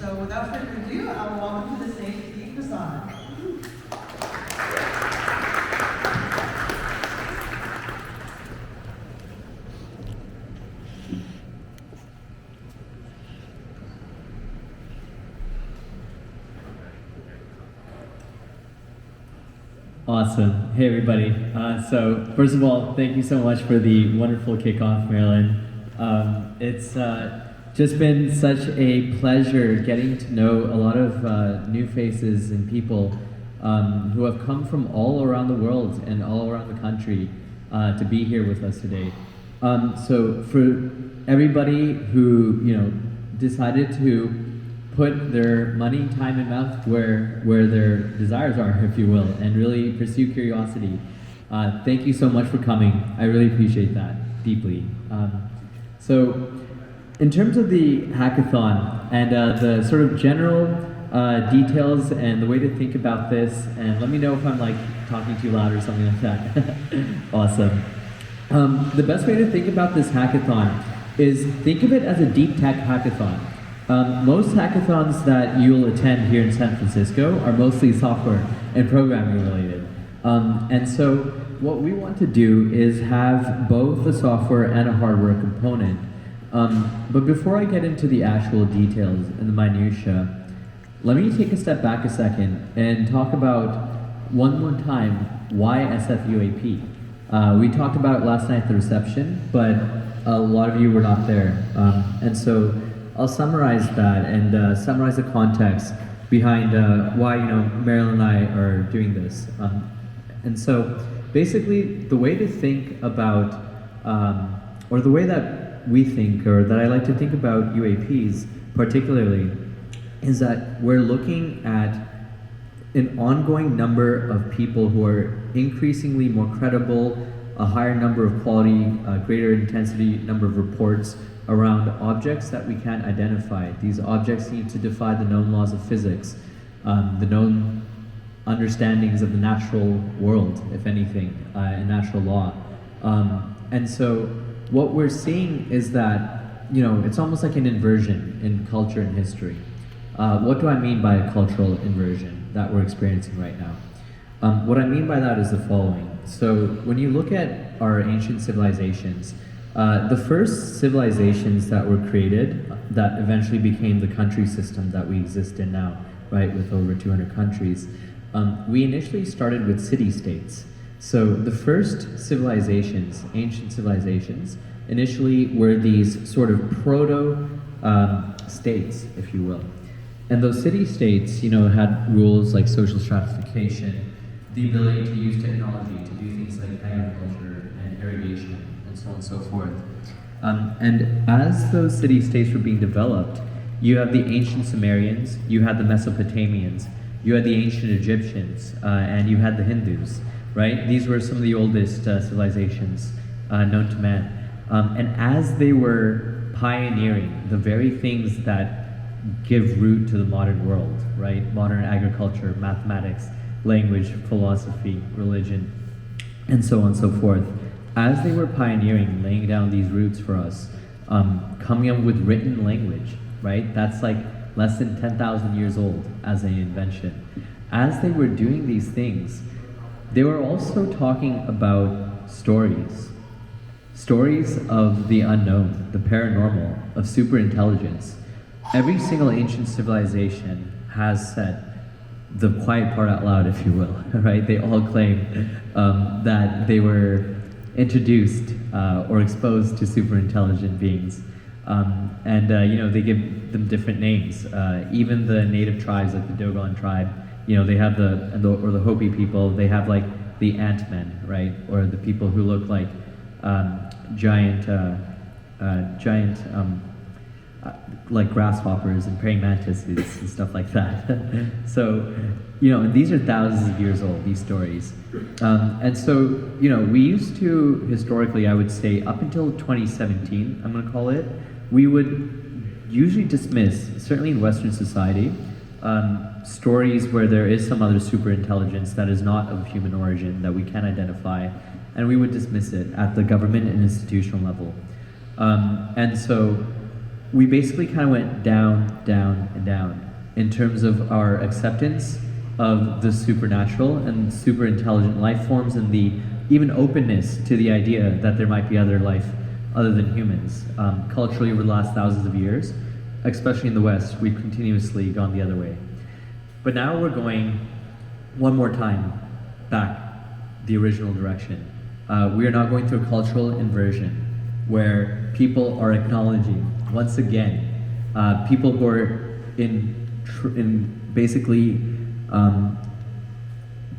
So without further ado, I will welcome to the stage Steve Prasad. Awesome. Hey, everybody. So first of all, thank you so much for the wonderful kickoff, Marilyn. It's just been such a pleasure getting to know a lot of new faces and people who have come from all around the world and all around the country to be here with us today. So for everybody who decided to put their money, time, and mouth where their desires are, if you will, and really pursue curiosity. Thank you so much for coming. I really appreciate that deeply. So, in terms of the hackathon and the sort of general details and the way to think about this, and let me know if I'm like talking too loud or something like that. Awesome. The best way to think about this hackathon is think of it as a deep tech hackathon. Most hackathons that you'll attend here in San Francisco are mostly software and programming related. And so what we want to do is have both a software and a hardware component. But before I get into the actual details and the minutiae, let me take a step back a second and talk about one more time why SFUAP. We talked about it last night at the reception, but a lot of you were not there. And so I'll summarize that and summarize the context behind why Marilyn and I are doing this. And so basically the way to think about, or the way that we think, or that I like to think about UAPs particularly, is that we're looking at an ongoing number of people who are increasingly more credible, a higher number of quality, greater intensity number of reports around objects that we can't identify. These objects need to defy the known laws of physics, the known understandings of the natural world, if anything, and natural law. And so what we're seeing is that, it's almost like an inversion in culture and history. What do I mean by a cultural inversion that we're experiencing right now? What I mean by that is the following. So when you look at our ancient civilizations, the first civilizations that were created that eventually became the country system that we exist in now, right, with over 200 countries, we initially started with city-states. So the first civilizations, ancient civilizations, initially were these sort of proto-states, if you will. And those city-states, had rules like social stratification, the ability to use technology to do things like agriculture and irrigation, and so on and so forth. And as those city-states were being developed, you have the ancient Sumerians, you had the Mesopotamians, you had the ancient Egyptians, and you had the Hindus, right? These were some of the oldest civilizations known to man. And as they were pioneering the very things that give root to the modern world, right? Modern agriculture, mathematics, language, philosophy, religion, and so on and so forth. As they were pioneering, laying down these roots for us, coming up with written language, right? That's like less than 10,000 years old as an invention. As they were doing these things, they were also talking about stories. Stories of the unknown, the paranormal, of superintelligence. Every single ancient civilization has said the quiet part out loud, if you will, right? They all claim that they were introduced or exposed to super intelligent beings. They give them different names. Even the native tribes, like the Dogon tribe, they have or the Hopi people, they have like the Ant-Men, right? Or the people who look like giant like grasshoppers and praying mantises and stuff like that. So, these are thousands of years old, these stories. And so, we used to, historically, I would say, up until 2017, I'm gonna call it, we would usually dismiss, certainly in Western society, stories where there is some other super intelligence that is not of human origin, that we can identify, and we would dismiss it at the government and institutional level. And so, we basically kind of went down, down, and down in terms of our acceptance of the supernatural and super intelligent life forms, and the even openness to the idea that there might be other life other than humans. Culturally, over the last thousands of years, especially in the West, we've continuously gone the other way. But now we're going one more time back the original direction. We are now going through a cultural inversion where people are acknowledging, once again, people who are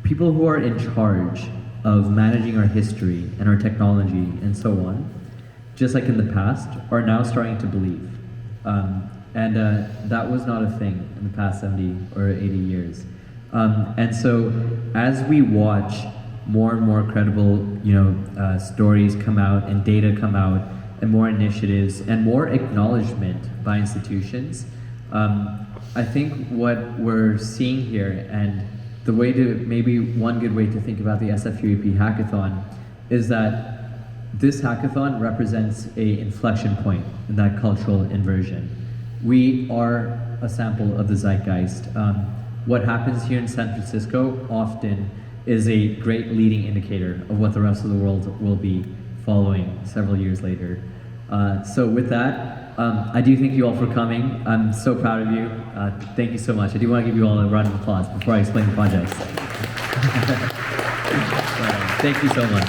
people who are in charge of managing our history and our technology and so on, just like in the past, are now starting to believe. And that was not a thing in the past 70 or 80 years. And so as we watch more and more credible, stories come out and data come out and more initiatives and more acknowledgement by institutions, I think what we're seeing here, and the way to, maybe one good way to think about the SF-UAP Hackathon is that this hackathon represents a inflection point in that cultural inversion. We are a sample of the zeitgeist. What happens here in San Francisco often is a great leading indicator of what the rest of the world will be following several years later. So with that, I do thank you all for coming. I'm so proud of you. Thank you so much. I do want to give you all a round of applause before I explain the projects. Thank you so much.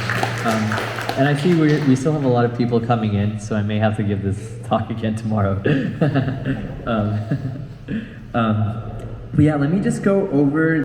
And I see we still have a lot of people coming in, so I may have to give this talk again tomorrow. But yeah, let me just go over